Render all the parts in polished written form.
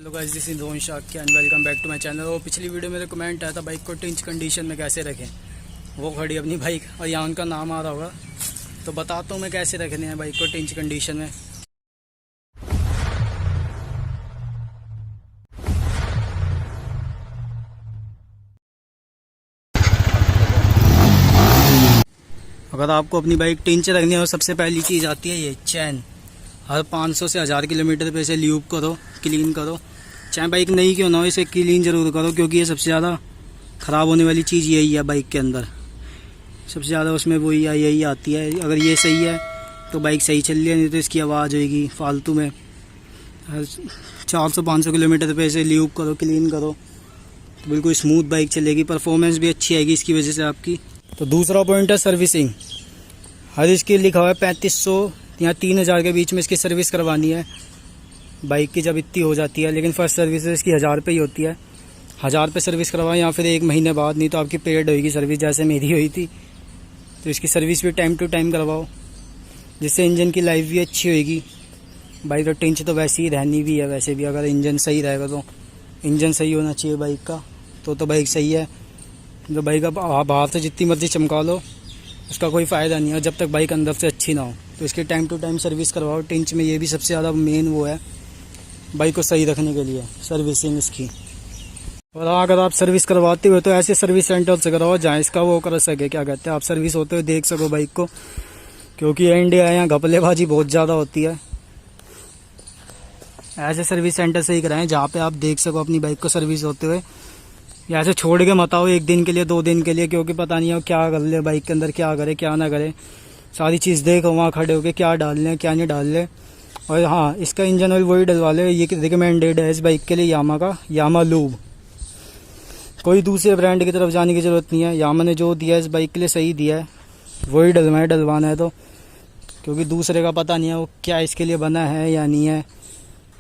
Hello guys, this is Rohan Shakya and welcome back to my channel. और पिछली video में comment आया था बाइक को टिंच कंडीशन में कैसे रखें। वो खड़ी अपनी बाइक और यहाँ उनका नाम आ रहा होगा, तो बताता हूँ मैं कैसे रखने हैं बाइक को टिंच कंडीशन में। अगर आपको अपनी बाइक टिंच रखनी है तो सबसे पहली चीज़ आती है ये चैन। हर 500 से 1000 किलोमीटर पे इसे ल्यूब करो, क्लीन करो। चाहे बाइक नई क्यों ना हो, इसे क्लीन जरूर करो, क्योंकि ये सबसे ज़्यादा ख़राब होने वाली चीज़ यही है बाइक के अंदर। सबसे ज़्यादा उसमें वही यही आती है। अगर ये सही है तो बाइक सही चल रही है, नहीं तो इसकी आवाज़ होगी फालतू में। 400-500 किलोमीटर पे इसे ल्यूब करो, क्लीन करो, तो बिल्कुल स्मूथ बाइक चलेगी, परफॉर्मेंस भी अच्छी आएगी इसकी वजह से आपकी। तो दूसरा पॉइंट है सर्विसिंग। हर इसकी लिखा हुआ है 3500 या 3000 के बीच में इसकी सर्विस करवानी है बाइक की, जब इतनी हो जाती है। लेकिन फर्स्ट सर्विस इसकी 1000 पे ही होती है। 1000 पे सर्विस करवाएं या फिर 1 महीने बाद, नहीं तो आपकी पेड होगी सर्विस, जैसे मेरी हुई थी। तो इसकी सर्विस भी टाइम टू टाइम करवाओ, जिससे इंजन की लाइफ भी अच्छी होगी। बाइक तो टिंच तो वैसे ही रहनी भी है, वैसे भी अगर इंजन सही रहेगा तो। इंजन सही होना चाहिए बाइक का, तो बाइक सही है। तो बाइक आप बाहर से जितनी मर्जी चमका लो, उसका कोई फ़ायदा नहीं है जब तक बाइक अंदर से अच्छी ना हो। तो इसकी टाइम टू टाइम सर्विस करवाओ। टिंच में ये भी सबसे ज़्यादा मेन वो है बाइक को सही रखने के लिए, सर्विसिंग इसकी। और अगर आप सर्विस करवाते हो तो ऐसे सर्विस सेंटर से कराओ जहाँ इसका वो कर सके, क्या कहते हैं, आप सर्विस होते हुए देख सको बाइक को। क्योंकि इंडिया यहाँ घपलेबाजी बहुत ज़्यादा होती है। ऐसे सर्विस सेंटर से ही कराएं जहाँ पे आप देख सको अपनी बाइक को सर्विस होते हुए। या ऐसे छोड़ के मत आओ 1 दिन के लिए, 2 दिन के लिए, क्योंकि पता नहीं हो क्या कर ले बाइक के अंदर, क्या करे क्या ना करे। सारी चीज़ देखो वहाँ खड़े होके, क्या डाल लें क्या नहीं डाल लें। और हाँ, इसका इंजन ऑयल वही डलवा ले, ये रिकमेंडेड है इस बाइक के लिए, यामा का, यामा लूब। कोई दूसरे ब्रांड की तरफ जाने की ज़रूरत नहीं है। यामा ने जो दिया है इस बाइक के लिए सही दिया है, वही डलवाना है। तो क्योंकि दूसरे का पता नहीं है वो क्या इसके लिए बना है या नहीं है।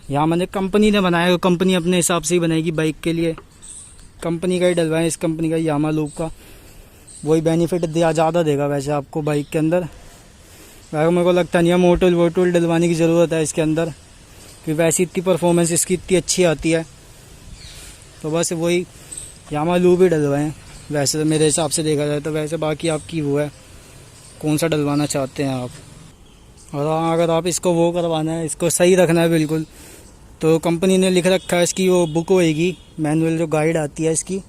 यामा ने, कंपनी ने बनाया है, कंपनी अपने हिसाब से ही बनाएगी बाइक के लिए। कंपनी का ही डलवाएं, इस कंपनी का यामा लूब का, वही बेनिफिट दिया ज़्यादा देगा वैसे आपको बाइक के अंदर। वैसे मेरे को लगता नहीं है मोटूल वोटूल डलवाने की ज़रूरत है इसके अंदर, कि वैसी इतनी परफॉर्मेंस इसकी इतनी अच्छी आती है। तो बस वही यामा लूब ही डलवाएं वैसे तो, मेरे हिसाब से देखा जाए तो। वैसे बाकी आपकी वो है, कौन सा डलवाना चाहते हैं आप। और अगर आप इसको वो करवाना है, इसको सही रखना है बिल्कुल, तो कंपनी ने लिख रखा है, इसकी वो बुक होएगी, मैनुअल जो गाइड आती है इसकी,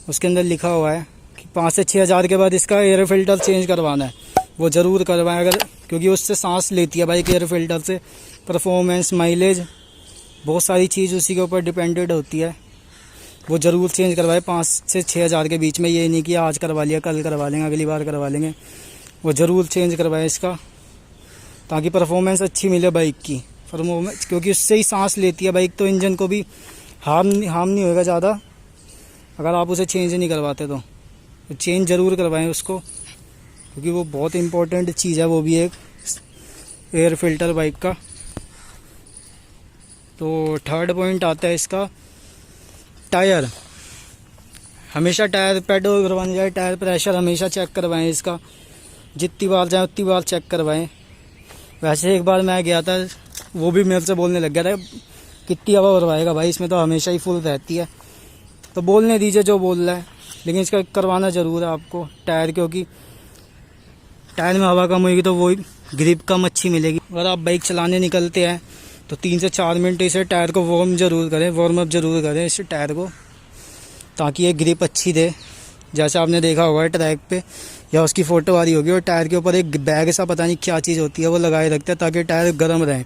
उसके अंदर लिखा हुआ है कि 5 से 6 हज़ार के बाद इसका एयर फिल्टर चेंज करवाना है। वो ज़रूर करवाएं, अगर, क्योंकि उससे सांस लेती है बाइक एयर फिल्टर से। परफॉर्मेंस, माइलेज, बहुत सारी चीज़ उसी के ऊपर डिपेंडेड होती है। वो ज़रूर चेंज करवाएं 5 से 6 हज़ार के बीच में। ये नहीं कि आज करवा लिया, कल करवा लेंगे, अगली बार करवा लेंगे। वो ज़रूर चेंज करवाएं इसका, ताकि परफॉर्मेंस अच्छी मिले बाइक की। परफॉर्मेंस, क्योंकि उससे ही सांस लेती है बाइक, तो इंजन को भी हार्म नहीं होगा ज़्यादा अगर आप उसे चेंज नहीं करवाते। तो चेंज ज़रूर करवाएं उसको, क्योंकि वो बहुत इंपॉर्टेंट चीज़ है, वो भी एक एयर फिल्टर बाइक का। तो थर्ड पॉइंट आता है इसका टायर। हमेशा टायर पेट्रोल करवाने जाए, टायर प्रेशर हमेशा चेक करवाएं इसका। जितनी बार जाए उतनी बार चेक करवाएं। वैसे एक बार मैं गया था, वो भी मेरे से बोलने लग गया था, कितनी हवा भरवाएगा भाई, इसमें तो हमेशा ही फुल रहती है। तो बोलने दीजिए जो बोल रहा है, लेकिन इसका करवाना ज़रूर है आपको टायर, क्योंकि टायर में हवा कम होगी तो वो ग्रिप कम अच्छी मिलेगी। अगर आप बाइक चलाने निकलते हैं तो 3 से 4 मिनट इसे टायर को वार्म ज़रूर करें, वार्म अप ज़रूर करें इस टायर को, ताकि ये ग्रिप अच्छी दे। जैसे आपने देखा होगा ट्रैक पे, या उसकी फ़ोटो आ रही होगी, और टायर के ऊपर एक बैग सा, पता नहीं क्या चीज़ होती है, वो लगाए रखते हैं ताकि टायर गर्म रहे,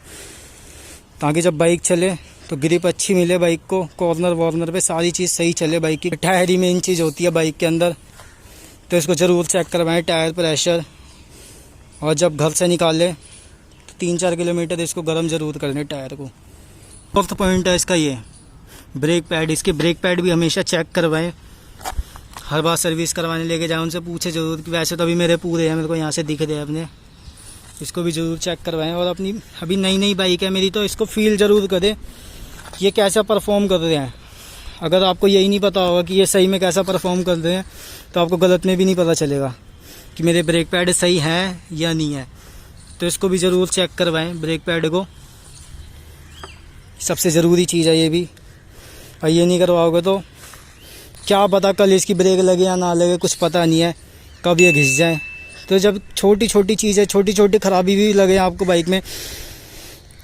ताकि जब बाइक चले तो ग्रिप अच्छी मिले बाइक को। कॉर्नर वॉर्नर पे सारी चीज़ सही चले बाइक की। टायर ही मेन चीज़ होती है बाइक के अंदर, तो इसको ज़रूर चेक करवाएं, टायर प्रेशर। और जब घर से निकालें तो 3-4 किलोमीटर इसको गर्म ज़रूर करने टायर को। फोर्थ पॉइंट है इसका ये ब्रेक पैड। इसके ब्रेक पैड भी हमेशा चेक करवाएं। हर बार सर्विस करवाने लेके जाए, उनसे पूछे ज़रूर। कि वैसे तो अभी मेरे पूरे हैं, मेरे को यहाँ से दिख रहे हैं अपने, इसको भी ज़रूर चेक करवाएं। और अपनी अभी नई बाइक है मेरी, तो इसको फील ज़रूर करें ये कैसा परफॉर्म कर रहे हैं। अगर आपको यही नहीं पता होगा कि ये सही में कैसा परफॉर्म कर रहे हैं, तो आपको गलत में भी नहीं पता चलेगा कि मेरे ब्रेक पैड सही है या नहीं है। तो इसको भी ज़रूर चेक करवाएं ब्रेक पैड को। सबसे ज़रूरी चीज़ है ये भी। और ये नहीं करवाओगे तो क्या पता कल इसकी ब्रेक लगे या ना लगे, कुछ पता नहीं है, कब ये घिस जाए। तो जब छोटी छोटी चीज़ें, छोटी छोटी खराबी भी लगे आपको बाइक में,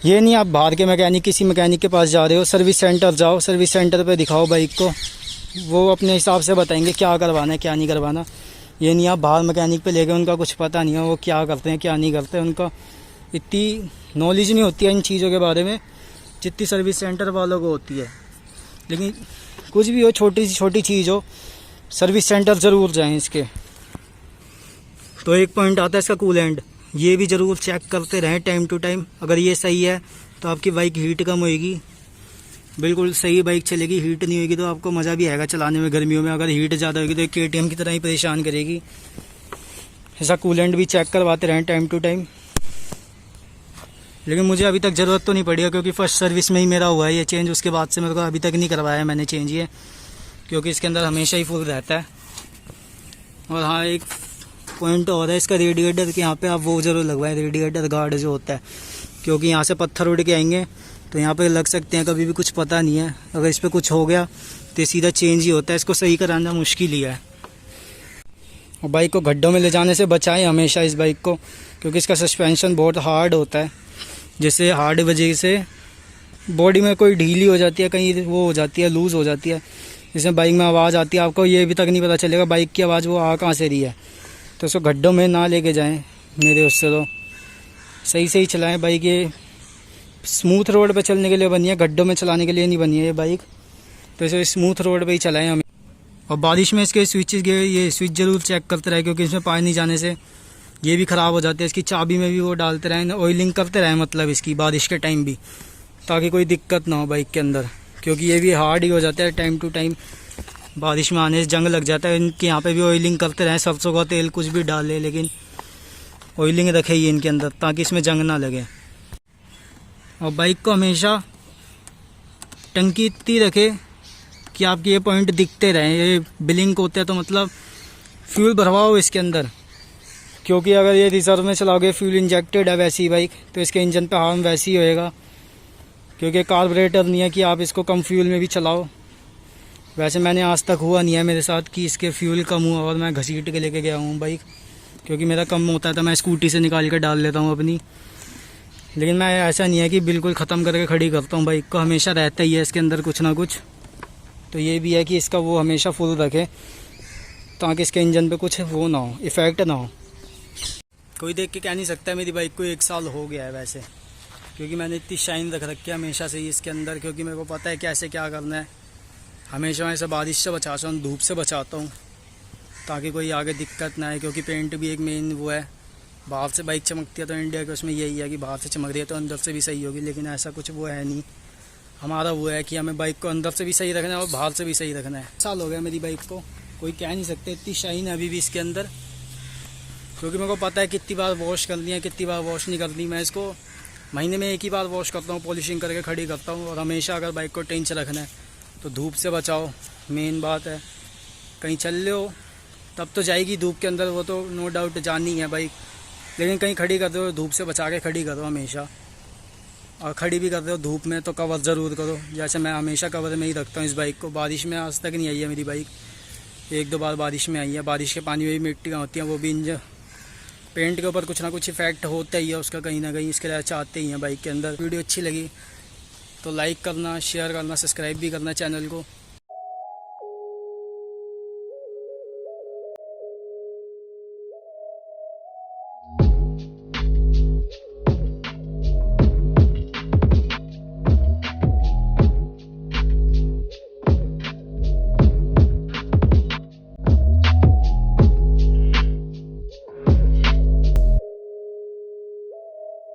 ये नहीं आप बाहर के मैकेनिक, किसी मैकेनिक के पास जा रहे हो, सर्विस सेंटर जाओ, सर्विस सेंटर पे दिखाओ बाइक को, वो अपने हिसाब से बताएंगे क्या करवाना है क्या नहीं करवाना। ये नहीं आप बाहर मैकेनिक पे ले गए, उनका कुछ पता नहीं है वो क्या करते हैं क्या नहीं करते, उनका इतनी नॉलेज नहीं होती है इन चीज़ों के बारे में जितनी सर्विस सेंटर वालों को होती है। लेकिन कुछ भी हो, छोटी सी छोटी चीज़ हो, सर्विस सेंटर ज़रूर जाएं इसके। तो एक पॉइंट आता है इसका कूलेंट, ये भी ज़रूर चेक करते रहें टाइम टू टाइम। अगर ये सही है तो आपकी बाइक हीट कम होएगी, बिल्कुल सही बाइक चलेगी। हीट नहीं होगी तो आपको मज़ा भी आएगा चलाने में गर्मियों में। अगर हीट ज़्यादा होगी तो एक KTM की तरह ही परेशान करेगी। ऐसा कूलेंट भी चेक करवाते रहें टाइम टू टाइम। लेकिन मुझे अभी तक ज़रूरत तो नहीं पड़ी है, क्योंकि फर्स्ट सर्विस में ही मेरा हुआ है ये चेंज। उसके बाद से मेरे को अभी तक नहीं करवाया है मैंने चेंज ये, क्योंकि इसके अंदर हमेशा ही फुल रहता है। और हाँ, एक पॉइंट और है इसका रेडिएटर कि यहाँ पे आप वो ज़रूर लगवाएं, रेडिएटर गार्ड जो होता है, क्योंकि यहाँ से पत्थर उड़ के आएंगे तो यहाँ पे लग सकते हैं, कभी भी कुछ पता नहीं है। अगर इस पर कुछ हो गया तो सीधा चेंज ही होता है, इसको सही कराना मुश्किल ही है। और बाइक को गड्ढों में ले जाने से बचाएं हमेशा इस बाइक को, क्योंकि इसका सस्पेंशन बहुत हार्ड होता है, जिससे हार्ड वजह से बॉडी में कोई ढीली हो जाती है, कहीं वो हो जाती है, लूज़ हो जाती है, जिसमें बाइक में आवाज़ आती है। आपको ये भी तक नहीं पता चलेगा बाइक की आवाज़ वो आ कहाँ से रही है। तो उसको गड्ढों में ना लेके जाएं मेरे उससे, तो सही सही चलाएं बाइक। ये स्मूथ रोड पे चलने के लिए बनी है, गड्ढों में चलाने के लिए नहीं बनी है ये बाइक। तो इसे स्मूथ रोड पे ही चलाएं हमें। और बारिश में इसके स्विचेस के ये स्विच ज़रूर चेक करते रहे, क्योंकि इसमें पानी जाने से ये भी ख़राब हो जाते हैं। इसकी चाबी में भी वो डालते रहें, ऑयलिंग करते रहें मतलब इसकी बारिश के टाइम भी, ताकि कोई दिक्कत ना हो बाइक के अंदर, क्योंकि ये भी हार्ड ही हो जाता है टाइम टू टाइम। बारिश में आने से जंग लग जाता है। इनके यहाँ पे भी ऑयलिंग करते रहें, सरसों का तेल कुछ भी डाले, लेकिन ऑयलिंग रखे ही इनके अंदर ताकि इसमें जंग ना लगे। और बाइक को हमेशा टंकी इतनी रखे कि आपके ये पॉइंट दिखते रहें, ये ब्लिंक होते हैं, तो मतलब फ्यूल भरवाओ इसके अंदर। क्योंकि अगर ये रिजर्व में चलाओगे, फ्यूल इंजेक्टेड है वैसी बाइक, तो इसके इंजन पे हार्म वैसे ही होएगा, क्योंकि कार्बोरेटर नहीं है कि आप इसको कम फ्यूल में भी चलाओ। वैसे मैंने आज तक हुआ नहीं है मेरे साथ कि इसके फ्यूल कम हुआ और मैं घसीट के लेके गया हूँ बाइक, क्योंकि मेरा कम होता है तो मैं स्कूटी से निकाल कर डाल लेता हूँ अपनी। लेकिन मैं ऐसा नहीं है कि बिल्कुल ख़त्म करके खड़ी करता हूँ बाइक को, हमेशा रहता ही है इसके अंदर कुछ ना कुछ। तो ये भी है कि इसका वो हमेशा फुल रखे, ताकि इसके इंजन पे कुछ वो ना हो, इफ़ेक्ट ना हो। कोई देख के कह नहीं सकता मेरी बाइक को 1 साल हो गया है वैसे, क्योंकि मैंने इतनी शाइन रख रखी है हमेशा से ही इसके अंदर, क्योंकि मेरे को पता है कैसे क्या करना है। हमेशा मैं इसे बारिश से बचाता हूँ, धूप से बचाता हूँ, ताकि कोई आगे दिक्कत ना आए। क्योंकि पेंट भी एक मेन वो है, बाहर से बाइक चमकती है तो इंडिया के उसमें यही है कि बाहर से चमक रही है तो अंदर से भी सही होगी, लेकिन ऐसा कुछ वो है नहीं। हमारा वो है कि हमें बाइक को अंदर से भी सही रखना है और बाहर से भी सही रखना है। साल हो गया मेरी बाइक को, कोई कह नहीं सकते इतनी शाइन है अभी भी इसके अंदर, क्योंकि मेरे को पता है कितनी बार वॉश करनी है, कितनी बार वॉश नहीं करनी। मैं इसको महीने में 1 ही बार वॉश करता हूँ, पॉलिशिंग करके खड़ी करता हूँ। और हमेशा अगर बाइक को टेंशन रखना है तो धूप से बचाओ, मेन बात है। कहीं चल रहे हो तब तो जाएगी धूप के अंदर, वो तो नो डाउट जानी है बाइक, लेकिन कहीं खड़ी कर दो धूप से बचा के खड़ी करो हमेशा। और खड़ी भी कर रहे हो धूप में तो कवर ज़रूर करो, जैसे मैं हमेशा कवर में ही रखता हूँ इस बाइक को। बारिश में आज तक नहीं आई है मेरी बाइक, 1-2 बार बारिश में आई है। बारिश के पानी में भी मिट्टियाँ होती हैं, वो भी इंजन पेंट के ऊपर कुछ ना कुछ इफेक्ट होता ही है उसका कहीं ना कहीं, इसके लिए चाहते ही हैं बाइक के अंदर। वीडियो अच्छी लगी तो लाइक करना, शेयर करना, सब्सक्राइब भी करना चैनल को।